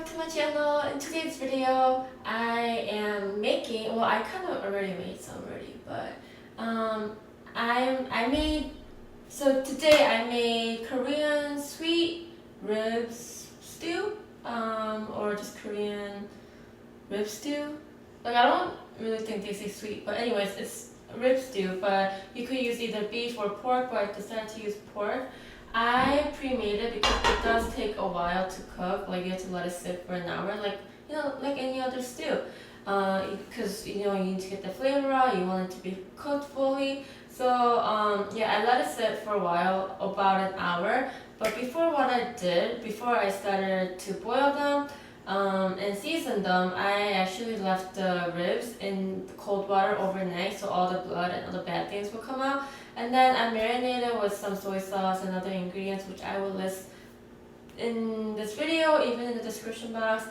to my channel. In today's video, I am making, well, I kind of already made some already, but today I made Korean sweet ribs stew, or just Korean rib stew. Like, I don't really think they say sweet, but anyways, it's rib stew, but you could use either beef or pork, but I decided to use pork. I pre-made it because it does take a while to cook. Like, you have to let it sit for an hour, like any other stew. Because you need to get the flavor out. You want it to be cooked fully. So yeah, I let it sit for a while, about an hour. But before I started to boil them and season them, I actually left the ribs in cold water overnight, so all the blood and all the bad things will come out. And then I marinated with some soy sauce and other ingredients, which I will list in this video, even in the description box.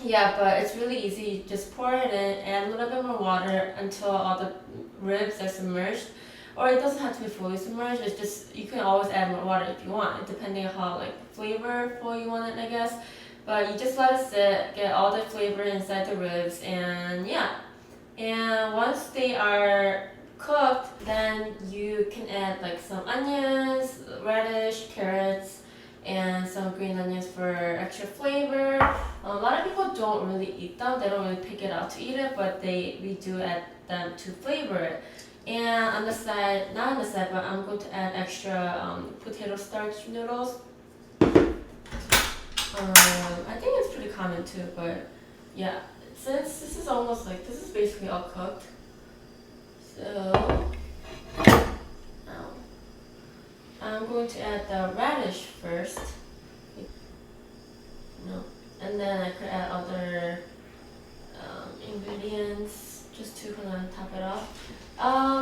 Yeah, but it's really easy. Just pour it in, add a little bit more water until all the ribs are submerged. Or it doesn't have to be fully submerged. It's just, you can always add more water if you want, depending on how flavorful you want it, I guess. But you just let it sit, get all the flavor inside the ribs, and yeah. And once they are cooked, then you can add some onions, radish, carrots, and some green onions for extra flavor. A lot of people don't really eat them. They don't really pick it out to eat it, but we do add them to flavor it. And on the side, not on the side, but I'm going to add extra potato starch noodles. I think it's pretty common too, but yeah, since this is basically all cooked. So I'm going to add the radish first. And then I could add other ingredients just to kind of top it off.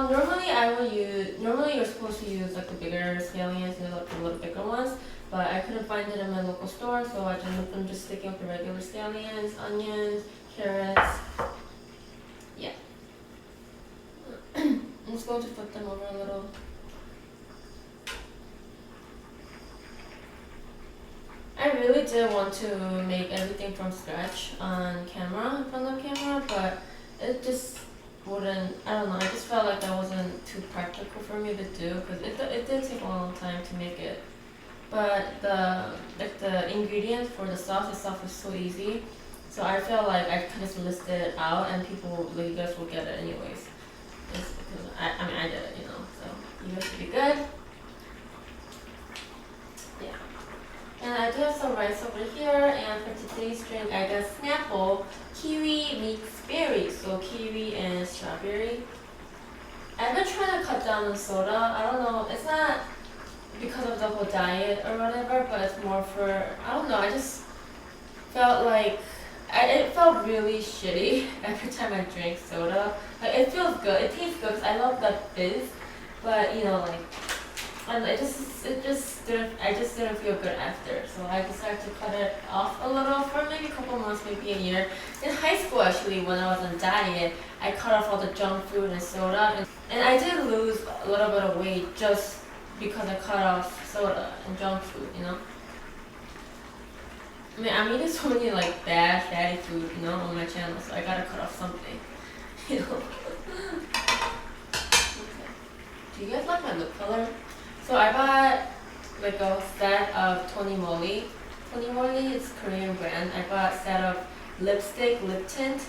Normally you're supposed to use the bigger scallions, the little bigger ones, but I couldn't find it in my local store, so I'm just sticking with the regular scallions, onions, carrots. Yeah. I'm just going to flip them over a little. I really did want to make everything from scratch on camera, in front of the camera, but it just wouldn't, I don't know, I just felt like that wasn't too practical for me to do, because it did take a long time to make it. But the ingredients for the sauce itself is so easy, so I felt like I could just list it out and you guys will get it anyways. Just because I did it, so you guys should be good. Yeah. And I do have some rice over here, and for today's drink I got Snapple kiwi meets berries, so kiwi and strawberry. I've been trying to cut down on soda. I don't know, it's not because of the whole diet or whatever, but it's more for, I don't know, I just felt like it felt really shitty every time I drank soda. It feels good, it tastes good because I love the fizz, but I just didn't feel good after, so I decided to cut it off a little for maybe a couple months, maybe a year. In high school, actually, when I was on diet, I cut off all the junk food and soda, and I did lose a little bit of weight just because I cut off soda and junk food, I mean, I'm eating so many bad, fatty food, on my channel, so I gotta cut off something, Okay. Do you guys like my lip color? So I bought a set of Tony Moly. Tony Moly is a Korean brand. I bought a set of lipstick, lip tint,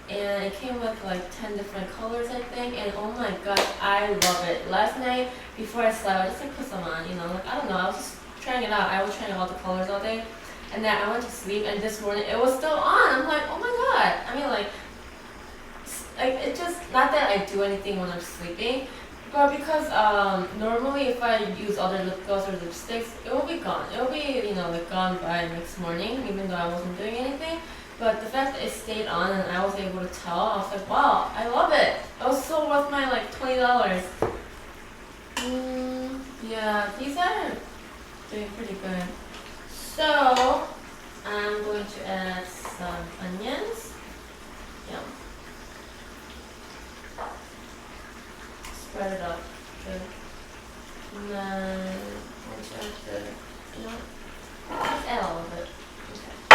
and it came with 10 different colors, I think, and oh my god, I love it. Last night, before I slept, I just put some on, I don't know, I was just trying it out. I was trying all the colors all day, and then I went to sleep, and this morning, it was still on. I'm like, oh my god. I mean, it just, not that I do anything when I'm sleeping, but because normally if I use other lip gloss or lipsticks, it will be gone. It will be, gone by next morning, even though I wasn't doing anything. But the fact that it stayed on and I was able to tell, I was like, wow, I love it. It was so worth my $20. Yeah, these are doing pretty good. So I'm going to add some onions. Yeah. Spread it up good. And then I'm going to add just add all of it. Okay.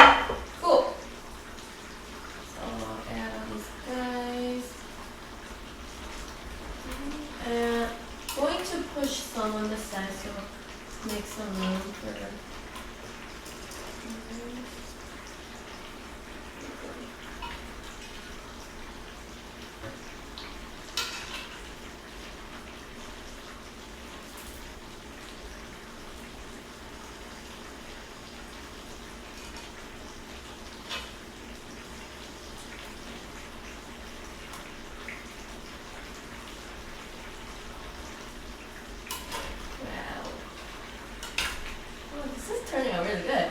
turning out really good.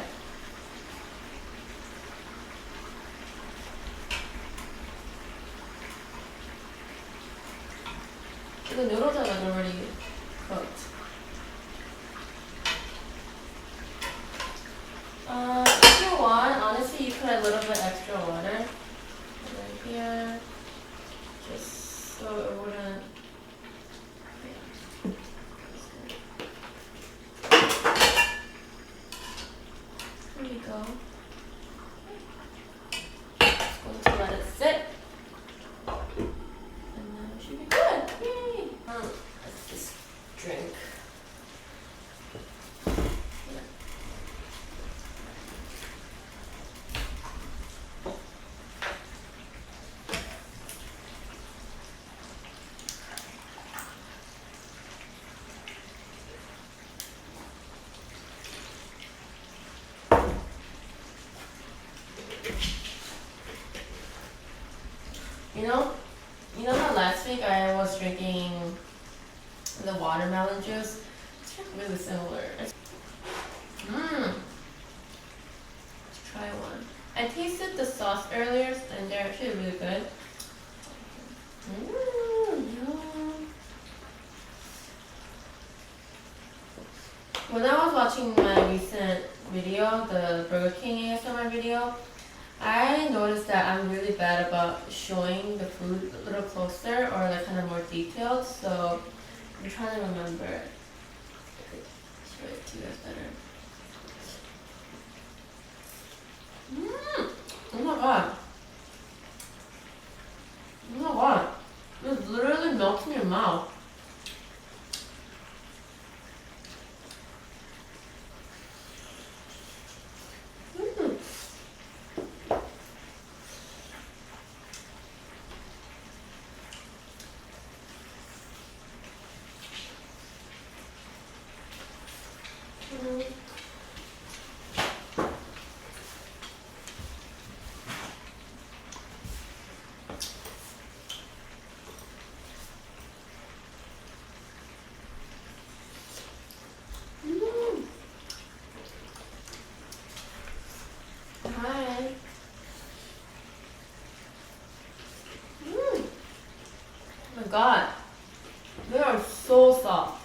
The noodles are like already cooked. If you want, honestly, you put a little bit extra water right here, just so it wouldn't. There you go. Just going to let it sit, and then it should be good. Yay! Let's just drink. You know how last week I was drinking the watermelon juice? It's really similar. Let's try one. I tasted the sauce earlier and they're actually really good. Yum. When I was watching my recent video, the Burger King ASMR video, I noticed that I'm really bad about showing the food a little closer or like kind of more detailed, so I'm trying to remember if I could show it to you guys better. Oh my god. Oh my god. It literally melts in your mouth. Hi. Oh my god. They are so soft.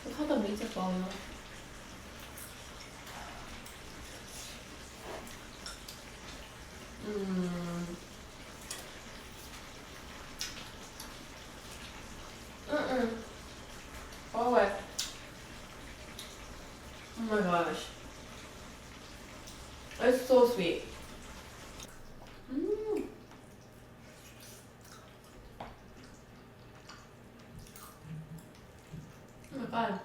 Look how the meat is falling off. Oh wait. Oh my gosh. It's so sweet. Oh my god.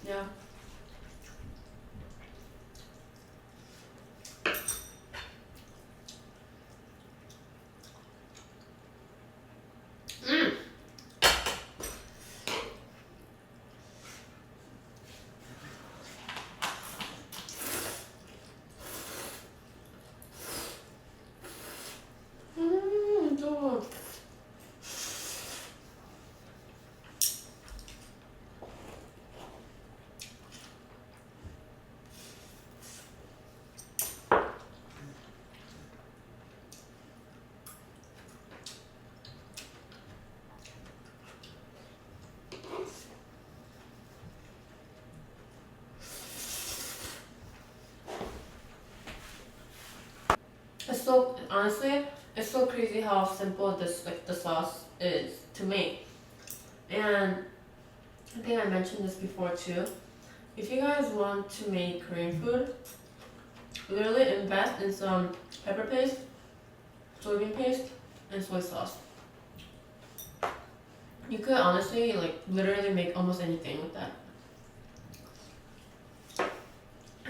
Yeah. So it's so honestly, it's so crazy how simple this the sauce is to make. And I think I mentioned this before too. If you guys want to make Korean food, literally invest in some pepper paste, soybean paste, and soy sauce. You could honestly literally make almost anything with that.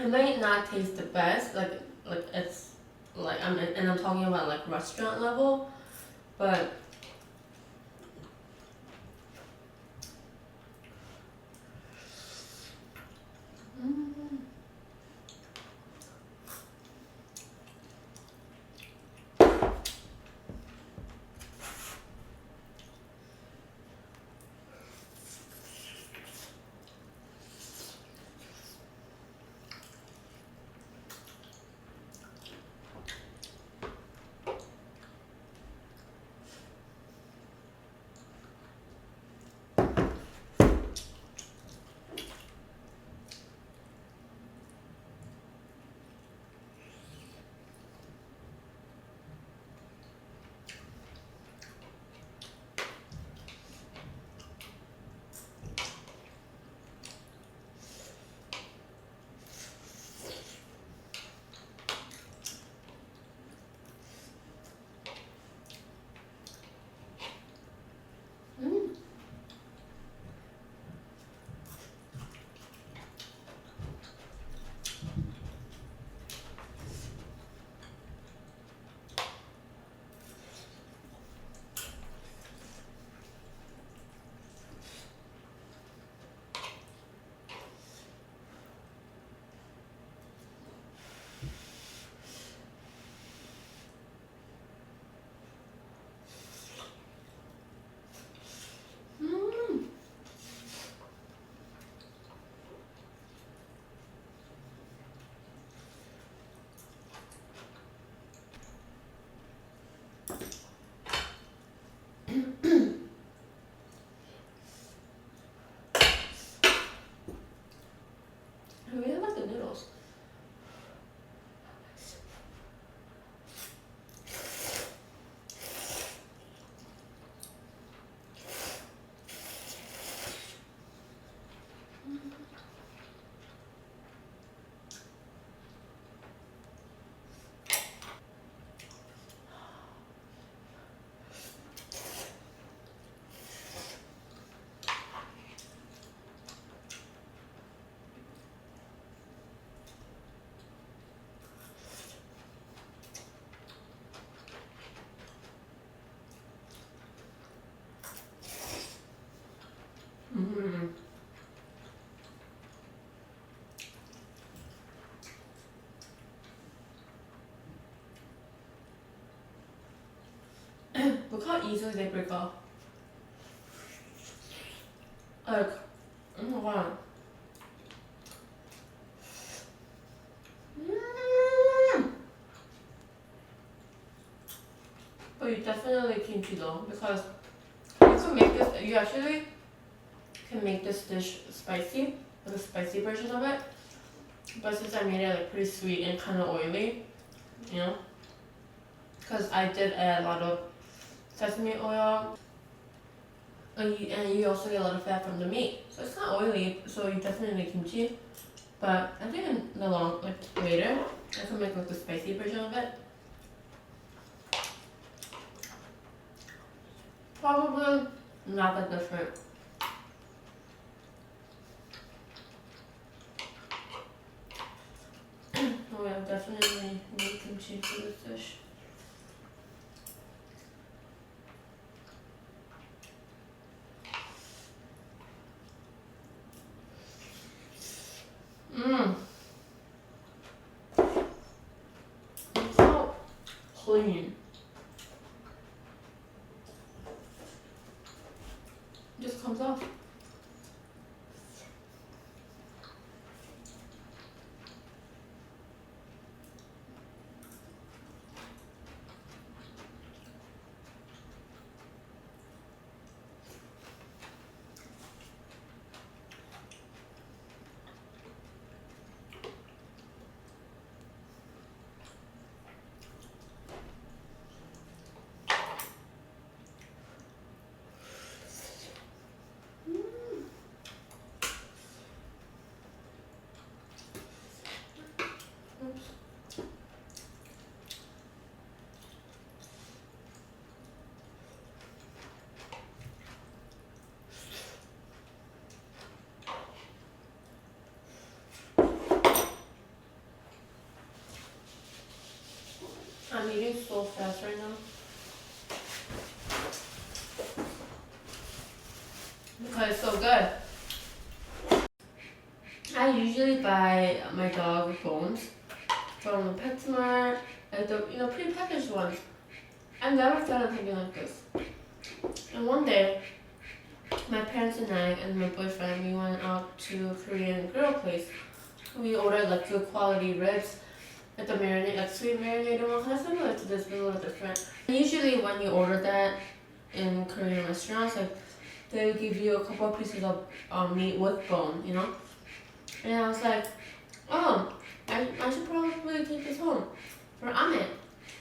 It might not taste the best, like it's like I'm talking about like restaurant level, but I really like the noodles. Look how easily they break off. Like, oh my god. But you definitely kimchi though, because you can make this, you actually can make this dish spicy, like a spicy version of it. But since I made it like pretty sweet and kind of oily, you know, because I did add a lot of sesame oil, and you also get a lot of fat from the meat, so it's not oily. So you definitely need kimchi. But I think in the later, I can make like the spicy version of it. Probably not that different. Oh yeah, definitely need kimchi for this dish. It's so clean. It just comes off. I'm eating so fast right now. Because it's so good. I usually buy my dog bones from the PetSmart, like the pre-packaged ones. I've never done something like this. And one day, my parents and I and my boyfriend, we went out to a Korean grill place. We ordered like good quality ribs, like the marinade, like sweet marinated one, kind of similar to this, but a little different. And usually when you order that in Korean restaurants, like they give you a couple of pieces of meat with bone, you know? And I was like, oh, I should probably take this home for Amit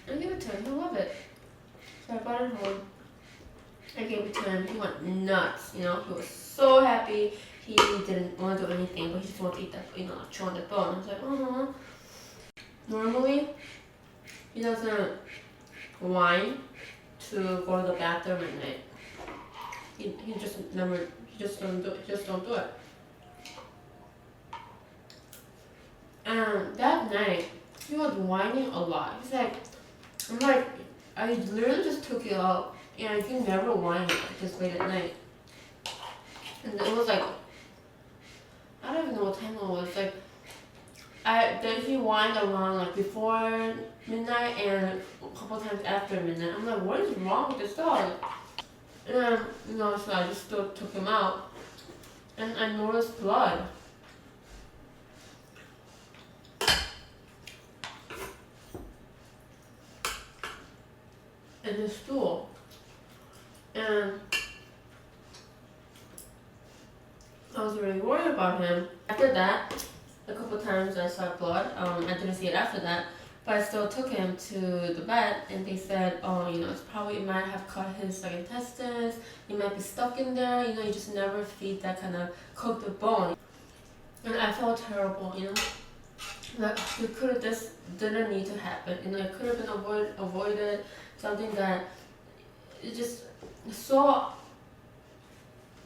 and give it to him. He'll love it. So I brought it home. I gave it to him. He went nuts. He was so happy. He didn't want to do anything, but he just wanted to eat that, chew on the bone. I was like, oh. Normally, he doesn't whine to go to the bathroom at night. He just don't do it. And that night, he was whining a lot. He's like, I literally just took you out, and you never whine this late at night. And it was like, I don't even know what time it was. Like, then he whined around like before midnight and a couple times after midnight. I'm like, what is wrong with this dog? And so I just still took him out, and I noticed blood. In his stool. And I was really worried about him. After that, a couple times I saw blood. I didn't see it after that, but I still took him to the vet, and they said, it's probably, it might have cut his intestines. He might be stuck in there. You just never feed that kind of cooked bone. And I felt terrible. Like this didn't need to happen. It could have been avoided. Something that is just so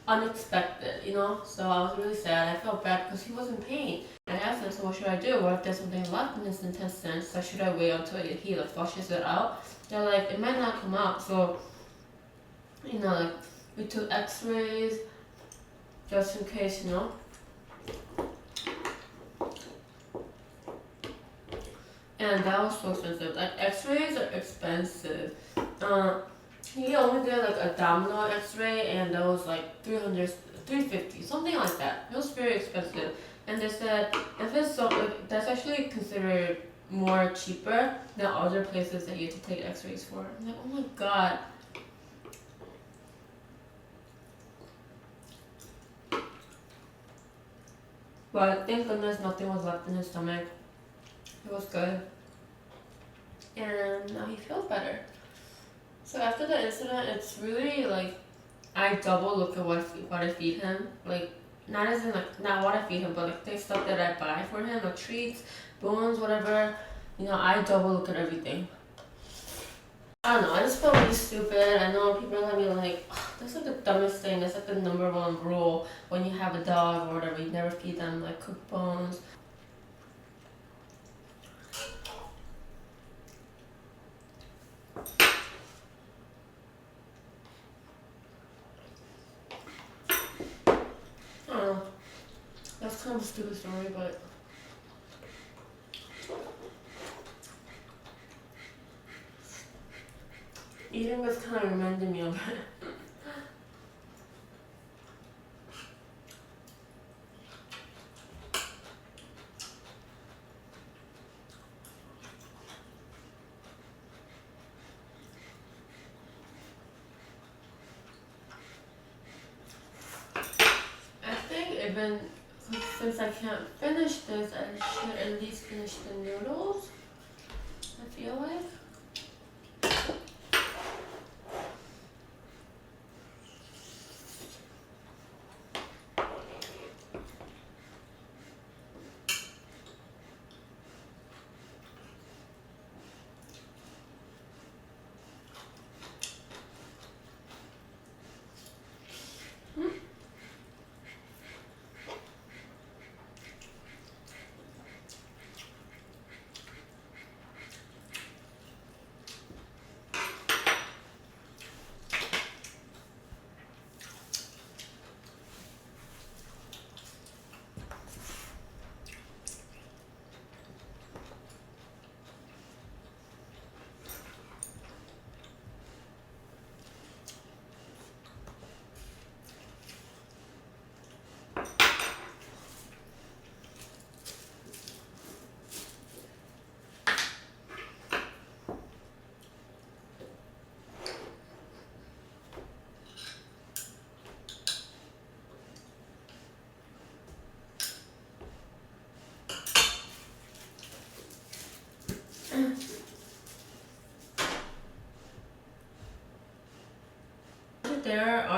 unexpected, So I was really sad. I felt bad because he was in pain. I asked him, so what should I do? What if there's something left in his intestines? So should I wait until he flushes it out? They're like, it might not come out. So, we took x-rays just in case, And that was so expensive. Like, x-rays are expensive. He only did like abdominal x-ray, and that was like $350, something like that. It was very expensive. And they said, if it's so, that's actually considered more cheaper than other places that you have to take x-rays for. I'm like, oh my god. But thank goodness nothing was left in his stomach. It was good. And now he feels better. So after the incident, it's really like, I double look at what I feed him. Like, not as in not what I feed him, but the stuff that I buy for him, like treats, bones, whatever. I double look at everything. I don't know, I just felt really stupid. I know people are gonna be like, that's like the dumbest thing. That's like the number one rule when you have a dog or whatever. You never feed them like cooked bones. That's kind of a stupid story, but eating this kind of reminded me of it. I think even since I can't finish this, I should at least finish the noodles. I feel like.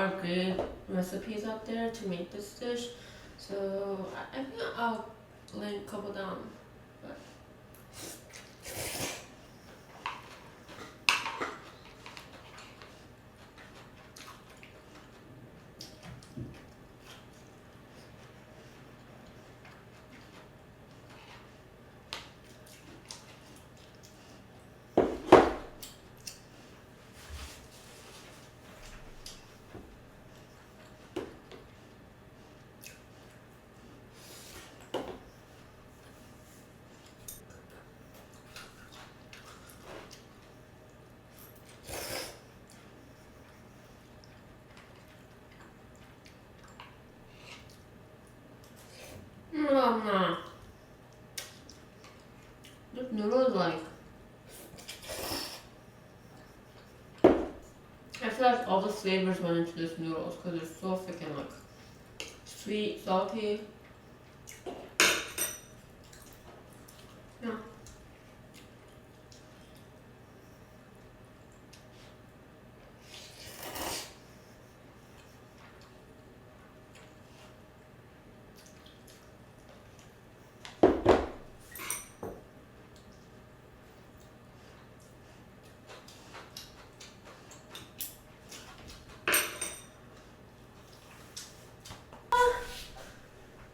more good recipes out there to make this dish. So I think I'll link a couple down. But this noodle is like, I feel like all the flavors went into this noodles because it's so freaking like sweet, salty. Yeah.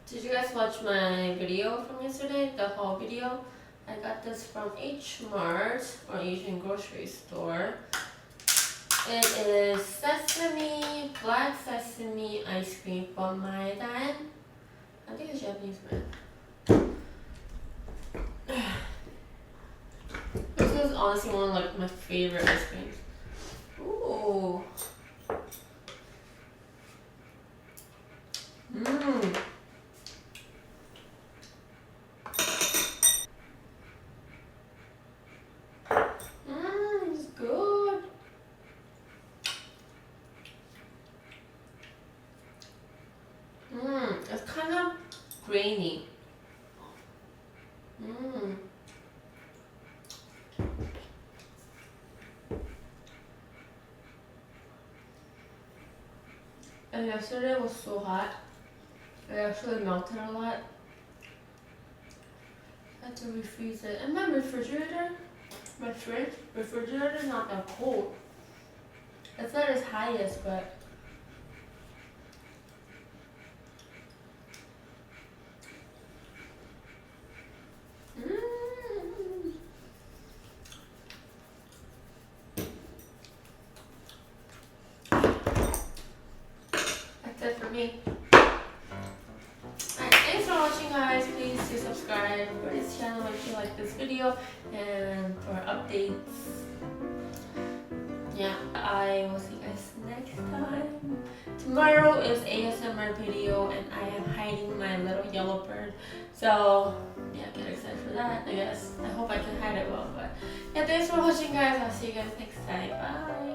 Did you guys watch my video from yesterday, the haul video? I got this from H Mart or Asian grocery store. It is sesame, black sesame ice cream from didnt. I think it's Japanese brand. This is honestly one of like my favorite ice creams. Ooh. Mmm. It's good. It's kind of grainy. And yesterday was so hot. It actually melted a lot. I had to refreeze it. And my refrigerator, my fridge, refrigerator is not that cold. It's not as highest, but that's it for me. Alright, thanks for watching, guys. Please do subscribe for this channel if you like this video and for updates. Yeah, I will see you guys next time. Tomorrow is ASMR video and I am hiding my little yellow bird. So yeah, get excited for that, I guess. I hope I can hide it well, but yeah, thanks for watching, guys. I'll see you guys next time. Bye.